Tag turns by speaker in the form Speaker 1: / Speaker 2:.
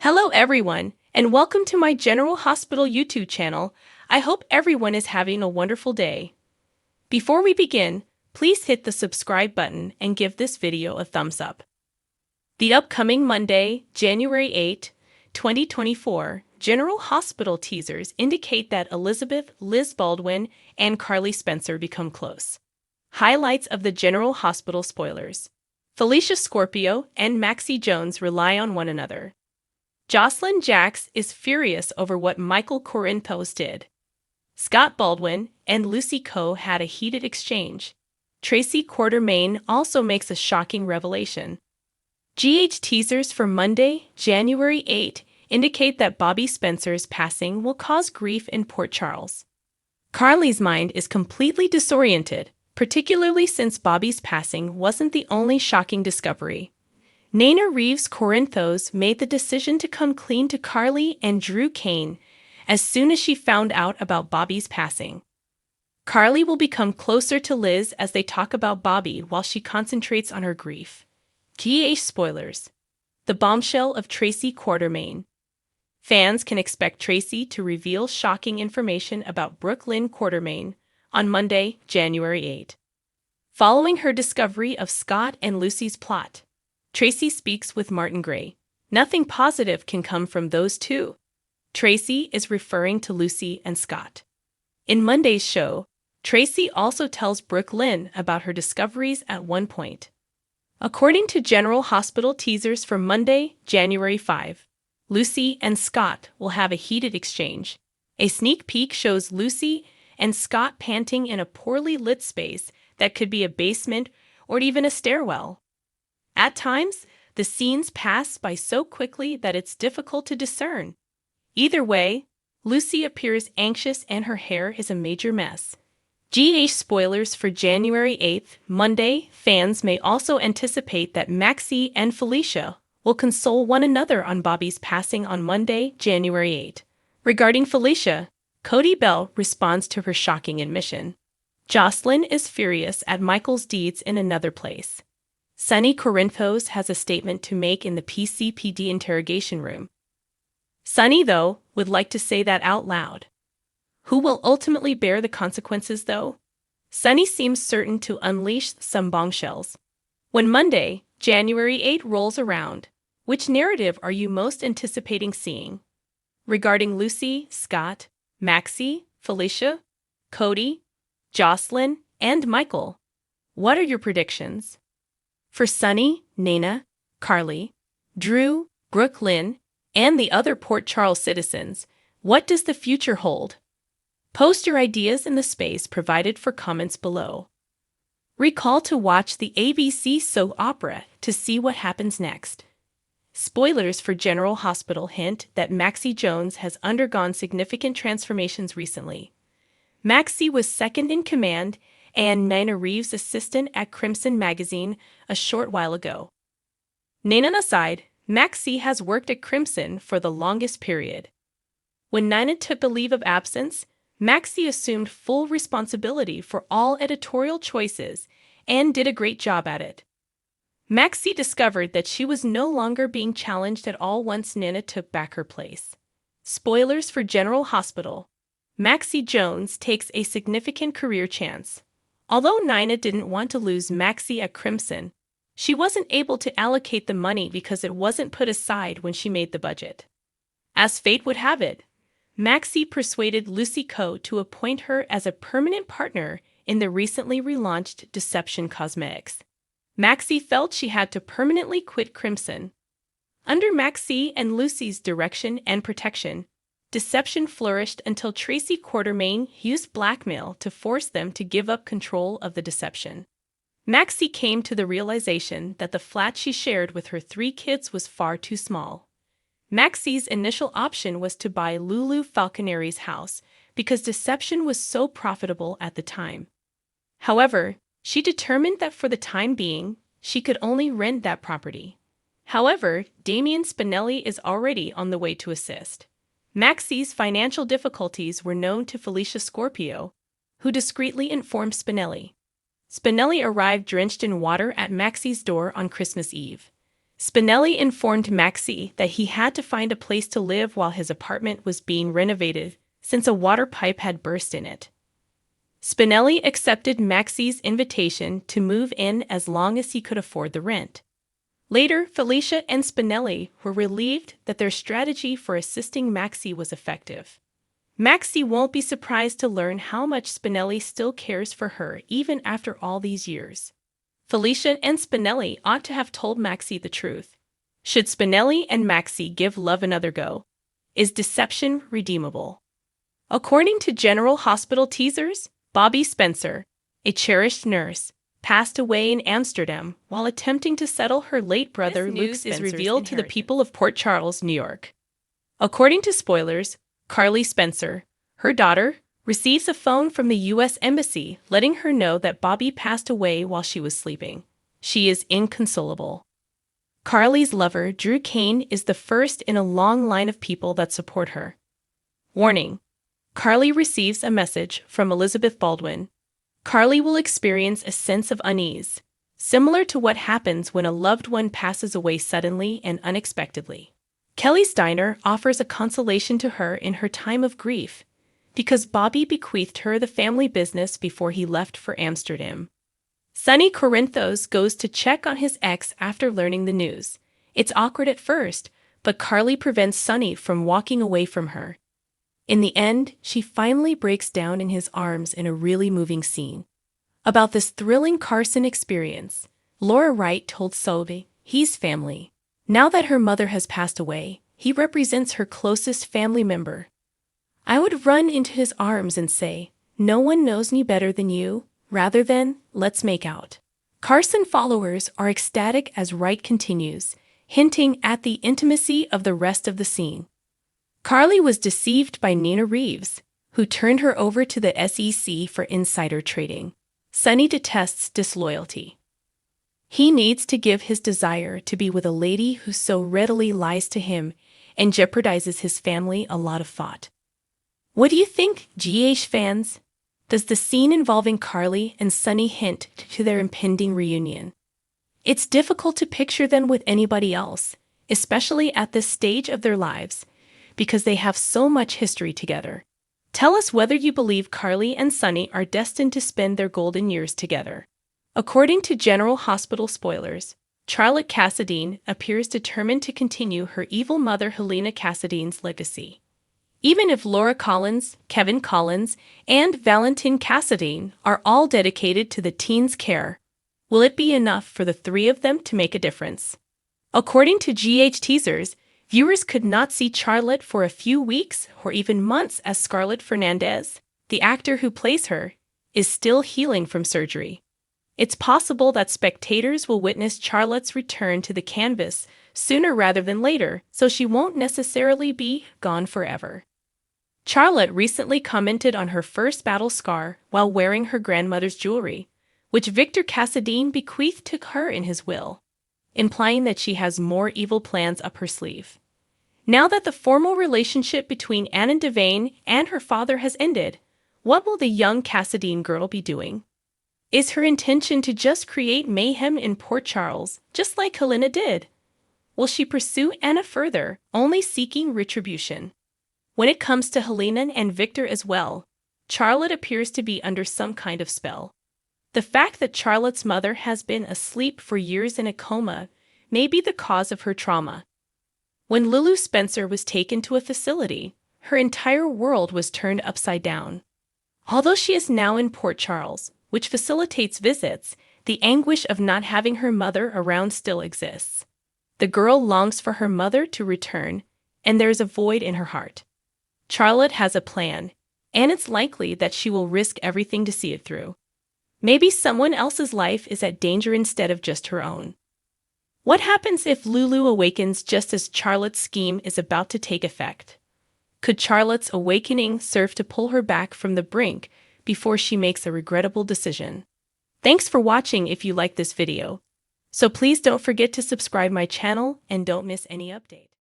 Speaker 1: Hello everyone, and welcome to my General Hospital YouTube channel. I hope everyone is having a wonderful day. Before we begin, please hit the subscribe button and give this video a thumbs up. The upcoming Monday, January 8, 2024, General Hospital teasers indicate that Elizabeth Liz Baldwin and Carly Spencer become close. Highlights of the General Hospital spoilers. Felicia Scorpio and Maxie Jones rely on one another. Josslyn Jax is furious over what Michael Corinthos did. Scott Baldwin and Lucy Coe had a heated exchange. Tracy Quartermain also makes a shocking revelation. GH teasers for Monday, January 8 indicate that Bobby Spencer's passing will cause grief in Port Charles. Carly's mind is completely disoriented, particularly since Bobby's passing wasn't the only shocking discovery. Nana Reeves Corinthos made the decision to come clean to Carly and Drew Kane as soon as she found out about Bobby's passing. Carly will become closer to Liz as they talk about Bobby while she concentrates on her grief. GH spoilers. The bombshell of Tracy Quartermain. Fans can expect Tracy to reveal shocking information about Brooklyn Quartermain on Monday, January 8. Following her discovery of Scott and Lucy's plot, Tracy speaks with Martin Gray. Nothing positive can come from those two. Tracy is referring to Lucy and Scott. In Monday's show, Tracy also tells Brooke Lynn about her discoveries at one point. According to General Hospital teasers for Monday, January 5, Lucy and Scott will have a heated exchange. A sneak peek shows Lucy and Scott panting in a poorly lit space that could be a basement or even a stairwell. At times, the scenes pass by so quickly that it's difficult to discern. Either way, Lucy appears anxious and her hair is a major mess. GH spoilers for January 8th, Monday. Fans may also anticipate that Maxie and Felicia will console one another on Bobby's passing on Monday, January 8. Regarding Felicia, Cody Bell responds to her shocking admission. Josslyn is furious at Michael's deeds in another place. Sonny Corinthos has a statement to make in the PCPD interrogation room. Sonny, though, would like to say that out loud. Who will ultimately bear the consequences, though? Sonny seems certain to unleash some bombshells. When Monday, January 8 rolls around, which narrative are you most anticipating seeing? Regarding Lucy, Scott, Maxie, Felicia, Cody, Josslyn, and Michael, what are your predictions? For Sonny, Nana, Carly, Drew, Brooke Lynn, and the other Port Charles citizens, what does the future hold? Post your ideas in the space provided for comments below. Recall to watch the ABC soap opera to see what happens next. Spoilers for General Hospital hint that Maxie Jones has undergone significant transformations recently. Maxie was second in command and Nana Reeves' assistant at Crimson magazine a short while ago. Nana aside, Maxie has worked at Crimson for the longest period. When Nana took a leave of absence, Maxie assumed full responsibility for all editorial choices and did a great job at it. Maxie discovered that she was no longer being challenged at all once Nana took back her place. Spoilers for General Hospital. Maxie Jones takes a significant career chance. Although Nina didn't want to lose Maxie at Crimson, she wasn't able to allocate the money because it wasn't put aside when she made the budget. As fate would have it, Maxie persuaded Lucy Coe to appoint her as a permanent partner in the recently relaunched Deception Cosmetics. Maxie felt she had to permanently quit Crimson. Under Maxie and Lucy's direction and protection, Deception flourished until Tracy Quartermain used blackmail to force them to give up control of the Deception. Maxie came to the realization that the flat she shared with her 3 kids was far too small. Maxie's initial option was to buy Lulu Falconeri's house because Deception was so profitable at the time. However, she determined that for the time being, she could only rent that property. However, Damian Spinelli is already on the way to assist. Maxie's financial difficulties were known to Felicia Scorpio, who discreetly informed Spinelli. Spinelli arrived drenched in water at Maxie's door on Christmas Eve. Spinelli informed Maxie that he had to find a place to live while his apartment was being renovated, since a water pipe had burst in it. Spinelli accepted Maxie's invitation to move in as long as he could afford the rent. Later, Felicia and Spinelli were relieved that their strategy for assisting Maxie was effective. Maxie won't be surprised to learn how much Spinelli still cares for her even after all these years. Felicia and Spinelli ought to have told Maxie the truth. Should Spinelli and Maxie give love another go? Is deception redeemable? According to General Hospital teasers, Bobby Spencer, a cherished nurse, passed away in Amsterdam while attempting to settle her late brother Luke Spencer's is revealed to the people of Port Charles, New York. According to spoilers, Carly Spencer, her daughter, receives a phone from the U.S. Embassy letting her know that Bobby passed away while she was sleeping. She is inconsolable. Carly's lover, Drew Kane, is the first in a long line of people that support her. Warning: Carly receives a message from Elizabeth Baldwin. Carly will experience a sense of unease, similar to what happens when a loved one passes away suddenly and unexpectedly. Kelly Steiner offers a consolation to her in her time of grief, because Bobby bequeathed her the family business before he left for Amsterdam. Sonny Corinthos goes to check on his ex after learning the news. It's awkward at first, but Carly prevents Sonny from walking away from her. In the end, she finally breaks down in his arms in a really moving scene. About this thrilling Carson experience, Laura Wright told Sobe, he's family. Now that her mother has passed away, he represents her closest family member. I would run into his arms and say, "No one knows me better than you," rather than, "Let's make out." Carson followers are ecstatic as Wright continues, hinting at the intimacy of the rest of the scene. Carly was deceived by Nina Reeves, who turned her over to the SEC for insider trading. Sonny detests disloyalty. He needs to give his desire to be with a lady who so readily lies to him and jeopardizes his family a lot of thought. What do you think, GH fans? Does the scene involving Carly and Sonny hint to their impending reunion? It's difficult to picture them with anybody else, especially at this stage of their lives, because they have so much history together. Tell us whether you believe Carly and Sonny are destined to spend their golden years together. According to General Hospital spoilers, Charlotte Cassadine appears determined to continue her evil mother Helena Cassadine's legacy. Even if Laura Collins, Kevin Collins, and Valentin Cassadine are all dedicated to the teen's care, will it be enough for the three of them to make a difference? According to GH teasers, viewers could not see Charlotte for a few weeks or even months as Scarlett Fernandez, the actor who plays her, is still healing from surgery. It's possible that spectators will witness Charlotte's return to the canvas sooner rather than later, so she won't necessarily be gone forever. Charlotte recently commented on her first battle scar while wearing her grandmother's jewelry, which Victor Cassadine bequeathed to her in his will, implying that she has more evil plans up her sleeve. Now that the formal relationship between Anne Devane and her father has ended, what will the young Cassadine girl be doing? Is her intention to just create mayhem in Port Charles, just like Helena did? Will she pursue Anna further, only seeking retribution? When it comes to Helena and Victor as well, Charlotte appears to be under some kind of spell. The fact that Charlotte's mother has been asleep for years in a coma may be the cause of her trauma. When Lulu Spencer was taken to a facility, her entire world was turned upside down. Although she is now in Port Charles, which facilitates visits, the anguish of not having her mother around still exists. The girl longs for her mother to return, and there's a void in her heart. Charlotte has a plan, and it's likely that she will risk everything to see it through. Maybe someone else's life is at danger instead of just her own. What happens if Lulu awakens just as Charlotte's scheme is about to take effect? Could Charlotte's awakening serve to pull her back from the brink before she makes a regrettable decision? Thanks for watching if you like this video. So please don't forget to subscribe my channel and don't miss any updates.